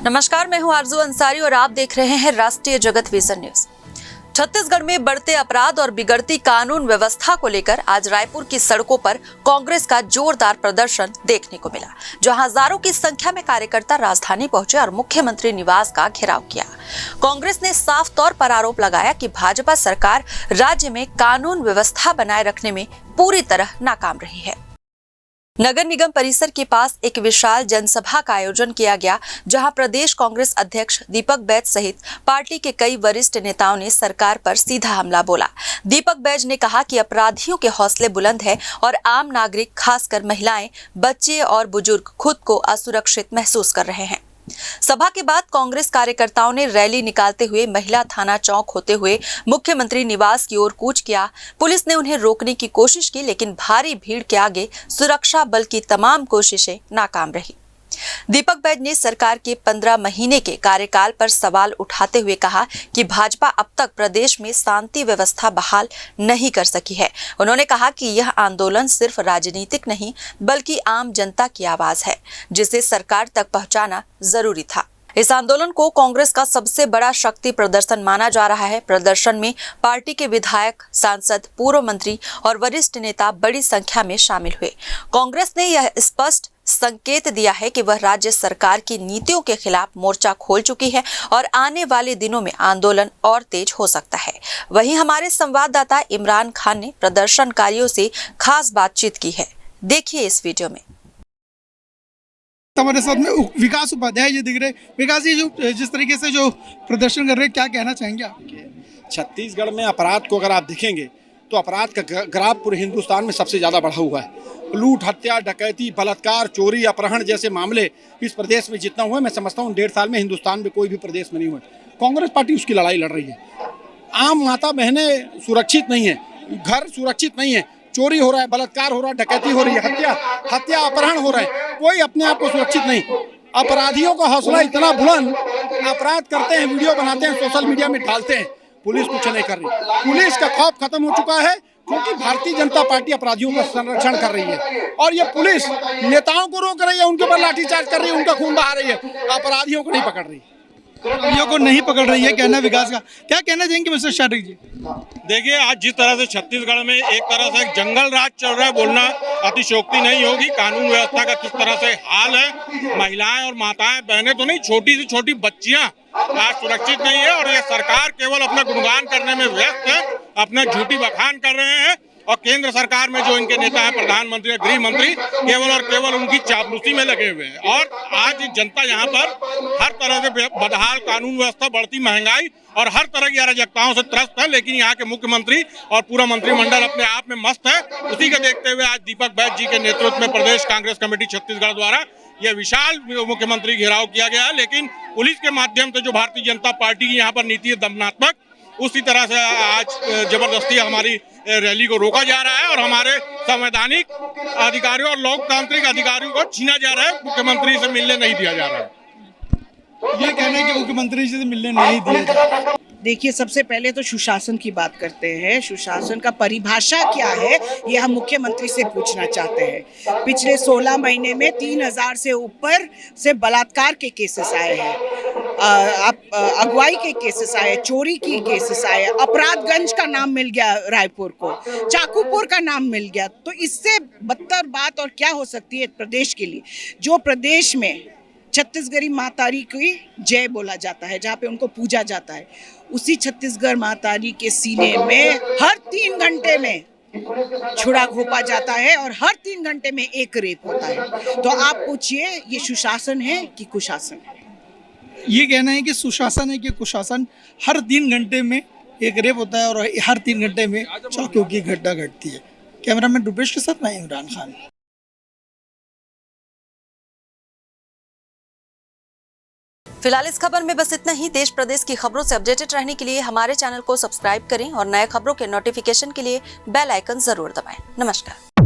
नमस्कार, मैं हूं आरजू अंसारी और आप देख रहे हैं राष्ट्रीय जगत विजन न्यूज। छत्तीसगढ़ में बढ़ते अपराध और बिगड़ती कानून व्यवस्था को लेकर आज रायपुर की सड़कों पर कांग्रेस का जोरदार प्रदर्शन देखने को मिला, जहां हजारों की संख्या में कार्यकर्ता राजधानी पहुंचे और मुख्यमंत्री निवास का घेराव किया। कांग्रेस ने साफ तौर पर आरोप लगाया कि भाजपा सरकार राज्य में कानून व्यवस्था बनाए रखने में पूरी तरह नाकाम रही है। नगर निगम परिसर के पास एक विशाल जनसभा का आयोजन किया गया, जहां प्रदेश कांग्रेस अध्यक्ष दीपक बैज सहित पार्टी के कई वरिष्ठ नेताओं ने सरकार पर सीधा हमला बोला। दीपक बैज ने कहा कि अपराधियों के हौसले बुलंद हैं और आम नागरिक, खासकर महिलाएं, बच्चे और बुजुर्ग खुद को असुरक्षित महसूस कर रहे हैं। सभा के बाद कांग्रेस कार्यकर्ताओं ने रैली निकालते हुए महिला थाना चौक होते हुए मुख्यमंत्री निवास की ओर कूच किया। पुलिस ने उन्हें रोकने की कोशिश की, लेकिन भारी भीड़ के आगे सुरक्षा बल की तमाम कोशिशें नाकाम रही। दीपक बैज ने सरकार के 15 महीने के कार्यकाल पर सवाल उठाते हुए कहा कि भाजपा अब तक प्रदेश में शांति व्यवस्था बहाल नहीं कर सकी है। उन्होंने कहा कि यह आंदोलन सिर्फ राजनीतिक नहीं बल्कि आम जनता की आवाज है, जिसे सरकार तक पहुंचाना जरूरी था। इस आंदोलन को कांग्रेस का सबसे बड़ा शक्ति प्रदर्शन माना जा रहा है। प्रदर्शन में पार्टी के विधायक, सांसद, पूर्व मंत्री और वरिष्ठ नेता बड़ी संख्या में शामिल हुए। कांग्रेस ने यह स्पष्ट संकेत दिया है कि वह राज्य सरकार की नीतियों के खिलाफ मोर्चा खोल चुकी है और आने वाले दिनों में आंदोलन और तेज हो सकता है। वहीं हमारे संवाददाता इमरान खान ने प्रदर्शनकारियों से खास बातचीत की है। देखिए इस वीडियो में। हमारे साथ में विकास उपाध्याय जी दिख रहे। विकास जी, जो जिस तरीके से जो प्रदर्शन कर रहे हैं, क्या कहना चाहेंगे आप? छत्तीसगढ़ में अपराध को अगर आप देखेंगे तो अपराध का ग्राफ पूरे हिंदुस्तान में सबसे ज़्यादा बढ़ा हुआ है। लूट, हत्या, डकैती, बलात्कार, चोरी, अपहरण जैसे मामले इस प्रदेश में जितना हुआ, मैं समझता हूँ 1.5 साल में हिंदुस्तान में कोई भी प्रदेश में नहीं हुआ। कांग्रेस पार्टी उसकी लड़ाई लड़ रही है। आम माता बहनें सुरक्षित नहीं है, घर सुरक्षित नहीं है, चोरी हो रहा है, बलात्कार हो रहा है, डकैती हो रही है, हत्या अपहरण हो रहा है, कोई अपने आप को सुरक्षित नहीं। अपराधियों का हौसला इतना बुलंद, अपराध करते हैं, वीडियो बनाते हैं, सोशल मीडिया में डालते हैं, पुलिस कुछ नहीं कर रही। पुलिस का खौफ खत्म हो चुका है, क्योंकि भारतीय जनता पार्टी अपराधियों का संरक्षण कर रही है और ये पुलिस नेताओं को रोक रही है, उनके ऊपर लाठीचार्ज कर रही है, उनका खून बहा रही है, अपराधियों को नहीं पकड़ रही। अपराधियों को नहीं पकड़ रही है, कहना विकास का। क्या कहना चाहेंगे मिस्टर शारिक जी? देखिए, आज जिस तरह से छत्तीसगढ़ में एक तरह से एक जंगल राज चल रहा है, बोलना अतिशयोक्ति नहीं होगी। कानून व्यवस्था का किस तरह से हाल है, महिलाएं और माताएं, बहनें तो नहीं, छोटी से छोटी बच्चियां आज सुरक्षित नहीं है और ये सरकार केवल अपना गुणगान करने में व्यस्त है, अपना झूठी बखान कर रहे हैं और केंद्र सरकार में जो इनके नेता है, प्रधानमंत्री और गृह मंत्री, केवल और केवल उनकी चापलूसी में लगे हुए हैं। और आज जनता यहाँ पर हर तरह से बदहाल कानून व्यवस्था, बढ़ती महंगाई और हर तरह की अराजकताओं से त्रस्त है, लेकिन यहाँ के मुख्यमंत्री और पूरा मंत्रिमंडल अपने आप में मस्त है। उसी को देखते हुए आज दीपक बैज जी के नेतृत्व में प्रदेश कांग्रेस कमेटी छत्तीसगढ़ द्वारा यह विशाल मुख्यमंत्री घेराव किया गया है। लेकिन पुलिस के माध्यम से जो भारतीय जनता पार्टी की यहाँ पर नीति है दमनात्मक, उसी तरह से आज जबरदस्ती हमारी रैली को रोका जा रहा है और हमारे संवैधानिक अधिकारियों और लोकतांत्रिक अधिकारियों को छीना जा रहा है, मुख्यमंत्री से मिलने नहीं दिया जा रहा है। ये कहना है कि मुख्यमंत्री से मिलने नहीं दिया जा रहा। देखिए, सबसे पहले तो सुशासन की बात करते हैं। सुशासन का परिभाषा क्या है, ये हम मुख्यमंत्री से पूछना चाहते हैं। पिछले 16 महीने में 3000 से ऊपर से बलात्कार के केसेस आए हैं, अगुवाई के केसेस आए, चोरी की केसेस आए, अपराधगंज का नाम मिल गया रायपुर को, चाकूपुर का नाम मिल गया। तो इससे बदतर बात और क्या हो सकती है प्रदेश के लिए, जो प्रदेश में छत्तीसगढ़ी मातारी की जय बोला जाता है, जहाँ पे उनको पूजा जाता है, उसी छत्तीसगढ़ मातारी के सीने में हर 3 घंटे में छुरा घोंपा जाता है और हर 3 घंटे में एक रेप होता है। तो आप पूछिए, ये सुशासन है कि कुशासन है? ये कहना है कि सुशासन है कि कुशासन। हर 3 घंटे में एक रेप होता है और हर 3 घंटे में चाकुओं की घटना घटती है। कैमरामैन रुपेश के साथ मैं इमरान खान। फिलहाल इस खबर में बस इतना ही। देश प्रदेश की खबरों से अपडेटेड रहने के लिए हमारे चैनल को सब्सक्राइब करें और नए खबरों के नोटिफिकेशन के लिए बेल आइकन जरूर दबाएं। नमस्कार।